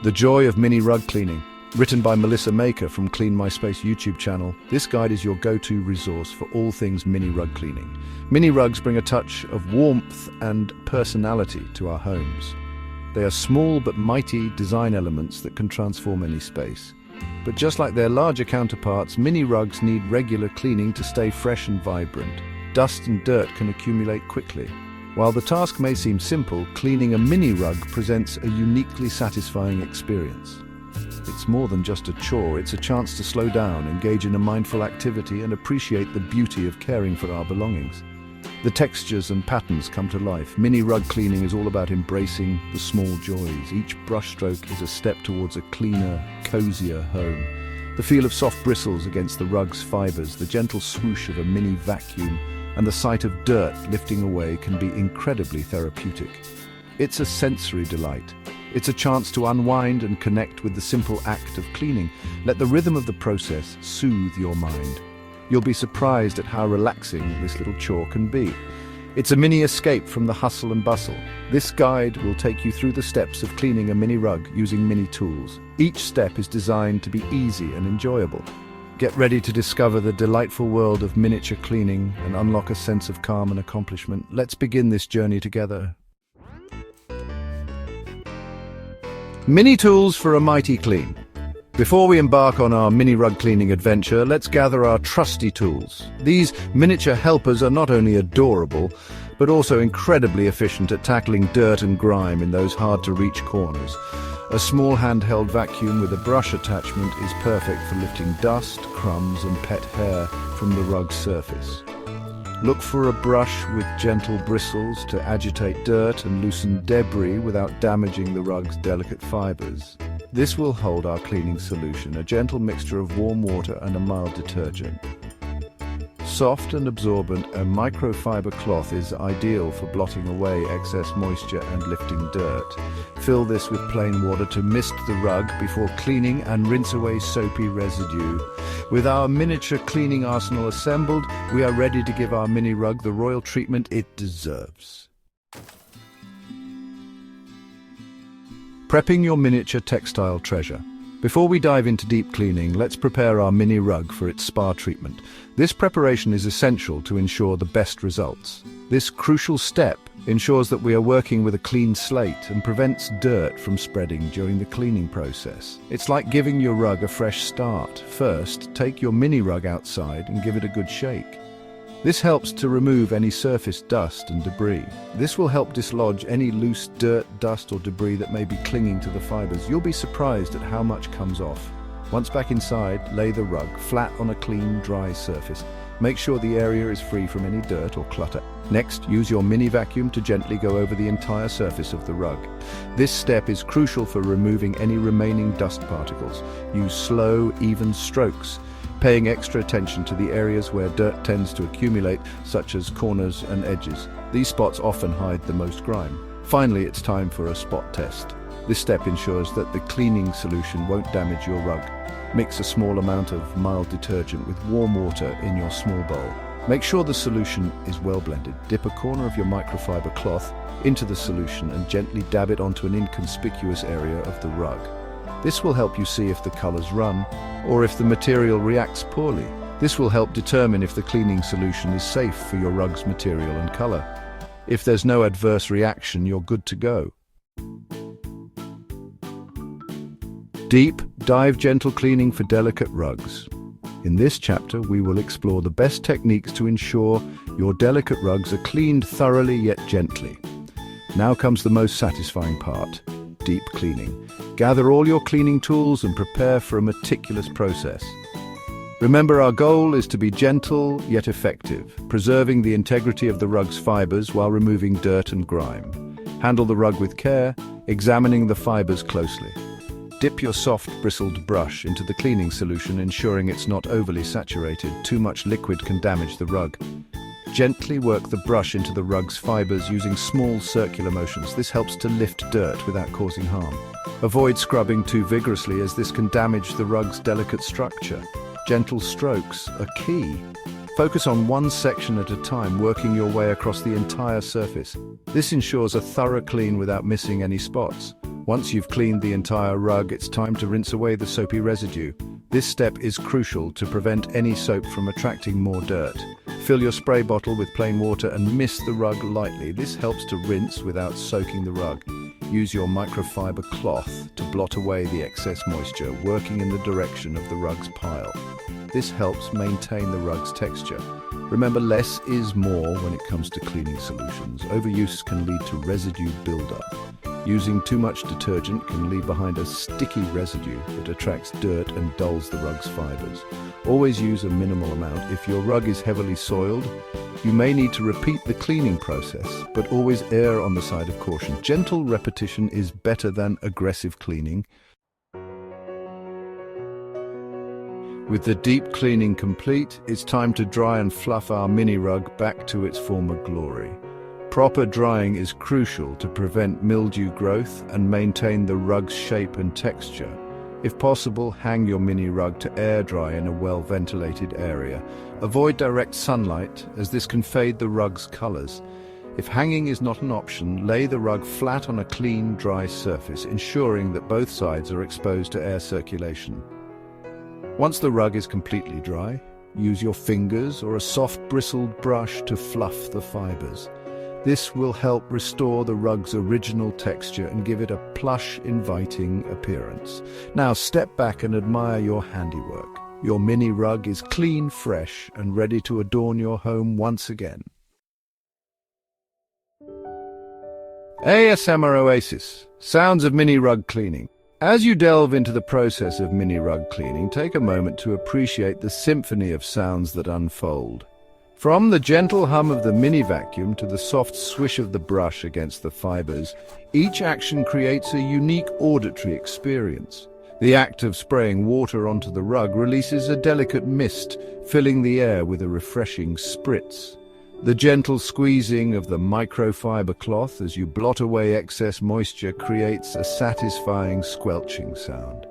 The Joy of Mini Rug Cleaning. Written by Melissa Maker from Clean My Space YouTube channel, this guide is your go-to resource for all things mini rug cleaning. Mini rugs bring a touch of warmth and personality to our homes. They are small but mighty design elements that can transform any space. But just like their larger counterparts, mini rugs need regular cleaning to stay fresh and vibrant. Dust and dirt can accumulate quickly. While the task may seem simple, cleaning a mini rug presents a uniquely satisfying experience. It's more than just a chore, it's a chance to slow down, engage in a mindful activity, and appreciate the beauty of caring for our belongings. The textures and patterns come to life. Mini rug cleaning is all about embracing the small joys. Each brushstroke is a step towards a cleaner, cozier home. The feel of soft bristles against the rug's fibers, the gentle swoosh of a mini vacuum, and the sight of dirt lifting away can be incredibly therapeutic. It's a sensory delight. It's a chance to unwind and connect with the simple act of cleaning. Let the rhythm of the process soothe your mind. You'll be surprised at how relaxing this little chore can be. It's a mini escape from the hustle and bustle. This guide will take you through the steps of cleaning a mini rug using mini tools. Each step is designed to be easy and enjoyable. Get ready to discover the delightful world of miniature cleaning and unlock a sense of calm and accomplishment. Let's begin this journey together. Mini tools for a mighty clean. Before we embark on our mini rug cleaning adventure, let's gather our trusty tools. These miniature helpers are not only adorable, but also incredibly efficient at tackling dirt and grime in those hard-to-reach corners. A small handheld vacuum with a brush attachment is perfect for lifting dust, crumbs, and pet hair from the rug's surface. Look for a brush with gentle bristles to agitate dirt and loosen debris without damaging the rug's delicate fibers. This will hold our cleaning solution, a gentle mixture of warm water and a mild detergent. Soft and absorbent, a microfiber cloth is ideal for blotting away excess moisture and lifting dirt. Fill this with plain water to mist the rug before cleaning and rinse away soapy residue. With our miniature cleaning arsenal assembled, we are ready to give our mini rug the royal treatment it deserves. Prepping your miniature textile treasure. Before we dive into deep cleaning, let's prepare our mini rug for its spa treatment. This preparation is essential to ensure the best results. This crucial step ensures that we are working with a clean slate and prevents dirt from spreading during the cleaning process. It's like giving your rug a fresh start. First, take your mini rug outside and give it a good shake. This helps to remove any surface dust and debris. This will help dislodge any loose dirt, dust, or debris that may be clinging to the fibers. You'll be surprised at how much comes off. Once back inside, lay the rug flat on a clean, dry surface. Make sure the area is free from any dirt or clutter. Next, use your mini vacuum to gently go over the entire surface of the rug. This step is crucial for removing any remaining dust particles. Use slow, even strokes, paying extra attention to the areas where dirt tends to accumulate, such as corners and edges. These spots often hide the most grime. Finally, it's time for a spot test. This step ensures that the cleaning solution won't damage your rug. Mix a small amount of mild detergent with warm water in your small bowl. Make sure the solution is well blended. Dip a corner of your microfiber cloth into the solution and gently dab it onto an inconspicuous area of the rug. This will help you see if the colors run or if the material reacts poorly. This will help determine if the cleaning solution is safe for your rug's material and color. If there's no adverse reaction, you're good to go. Deep dive gentle cleaning for delicate rugs. In this chapter, we will explore the best techniques to ensure your delicate rugs are cleaned thoroughly yet gently. Now comes the most satisfying part, deep cleaning. Gather all your cleaning tools and prepare for a meticulous process. Remember, our goal is to be gentle yet effective, preserving the integrity of the rug's fibers while removing dirt and grime. Handle the rug with care, examining the fibers closely. Dip your soft, bristled brush into the cleaning solution, ensuring it's not overly saturated. Too much liquid can damage the rug. Gently work the brush into the rug's fibers using small circular motions. This helps to lift dirt without causing harm. Avoid scrubbing too vigorously, as this can damage the rug's delicate structure. Gentle strokes are key. Focus on one section at a time, working your way across the entire surface. This ensures a thorough clean without missing any spots. Once you've cleaned the entire rug, it's time to rinse away the soapy residue. This step is crucial to prevent any soap from attracting more dirt. Fill your spray bottle with plain water and mist the rug lightly. This helps to rinse without soaking the rug. Use your microfiber cloth to blot away the excess moisture, working in the direction of the rug's pile. This helps maintain the rug's texture. Remember, less is more when it comes to cleaning solutions. Overuse can lead to residue buildup. Using too much detergent can leave behind a sticky residue that attracts dirt and dulls the rug's fibers. Always use a minimal amount. If your rug is heavily soiled, you may need to repeat the cleaning process, but always err on the side of caution. Gentle repetition is better than aggressive cleaning. With the deep cleaning complete, it's time to dry and fluff our mini rug back to its former glory. Proper drying is crucial to prevent mildew growth and maintain the rug's shape and texture. If possible, hang your mini rug to air dry in a well-ventilated area. Avoid direct sunlight, as this can fade the rug's colors. If hanging is not an option, lay the rug flat on a clean, dry surface, ensuring that both sides are exposed to air circulation. Once the rug is completely dry, use your fingers or a soft bristled brush to fluff the fibers. This will help restore the rug's original texture and give it a plush, inviting appearance. Now step back and admire your handiwork. Your mini rug is clean, fresh, and ready to adorn your home once again. ASMR Oasis, sounds of mini rug cleaning. As you delve into the process of mini rug cleaning, take a moment to appreciate the symphony of sounds that unfold. From the gentle hum of the mini vacuum to the soft swish of the brush against the fibers, each action creates a unique auditory experience. The act of spraying water onto the rug releases a delicate mist, filling the air with a refreshing spritz. The gentle squeezing of the microfiber cloth as you blot away excess moisture creates a satisfying squelching sound.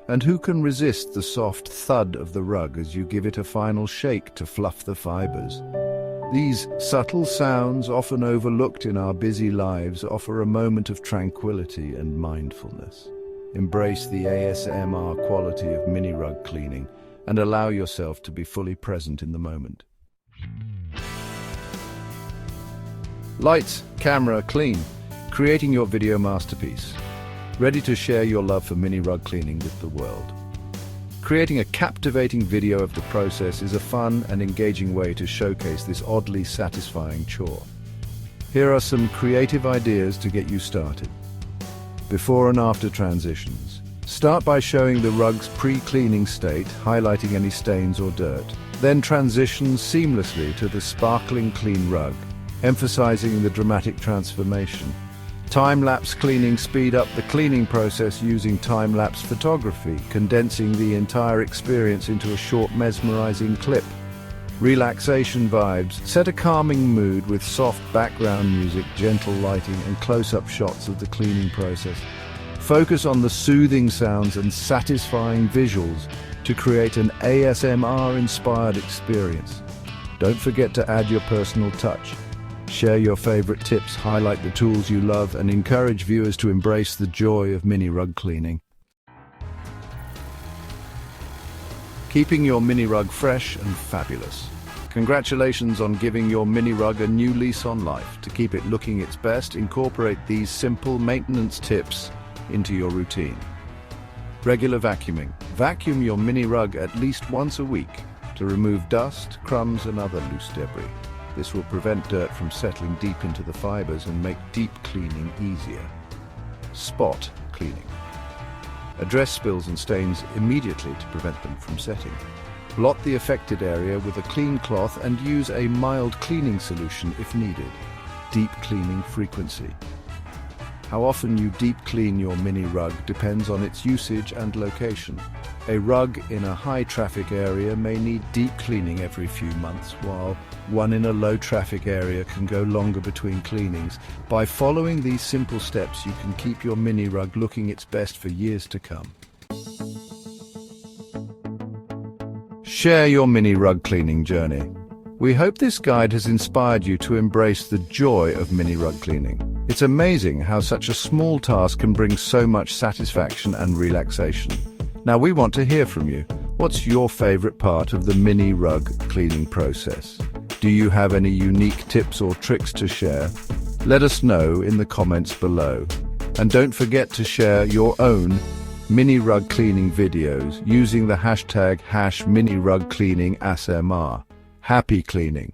And who can resist the soft thud of the rug as you give it a final shake to fluff the fibers? These subtle sounds, often overlooked in our busy lives, offer a moment of tranquility and mindfulness. Embrace the ASMR quality of mini rug cleaning and allow yourself to be fully present in the moment. Lights, camera, clean, creating your video masterpiece. Ready to share your love for mini rug cleaning with the world. Creating a captivating video of the process is a fun and engaging way to showcase this oddly satisfying chore. Here are some creative ideas to get you started. Before and after transitions. Start by showing the rug's pre-cleaning state, highlighting any stains or dirt. Then transition seamlessly to the sparkling clean rug, emphasizing the dramatic transformation. Time-lapse cleaning speed up the cleaning process using time-lapse photography, condensing the entire experience into a short, mesmerizing clip. Relaxation vibes. Set a calming mood with soft background music, gentle lighting, and close-up shots of the cleaning process. Focus on the soothing sounds and satisfying visuals to create an ASMR-inspired experience. Don't forget to add your personal touch. Share your favorite tips, highlight the tools you love, and encourage viewers to embrace the joy of mini rug cleaning. Keeping your mini rug fresh and fabulous. Congratulations on giving your mini rug a new lease on life. To keep it looking its best, incorporate these simple maintenance tips into your routine. Regular vacuuming. Vacuum your mini rug at least once a week to remove dust, crumbs, and other loose debris. This will prevent dirt from settling deep into the fibers and make deep cleaning easier. Spot cleaning. Address spills and stains immediately to prevent them from setting. Blot the affected area with a clean cloth and use a mild cleaning solution if needed. Deep cleaning frequency. How often you deep clean your mini rug depends on its usage and location. A rug in a high-traffic area may need deep cleaning every few months, while one in a low-traffic area can go longer between cleanings. By following these simple steps, you can keep your mini rug looking its best for years to come. Share your mini rug cleaning journey. We hope this guide has inspired you to embrace the joy of mini rug cleaning. It's amazing how such a small task can bring so much satisfaction and relaxation. Now we want to hear from you. What's your favorite part of the mini rug cleaning process? Do you have any unique tips or tricks to share? Let us know in the comments below. And don't forget to share your own mini rug cleaning videos using the hashtag #minirugcleaningASMR. Happy cleaning!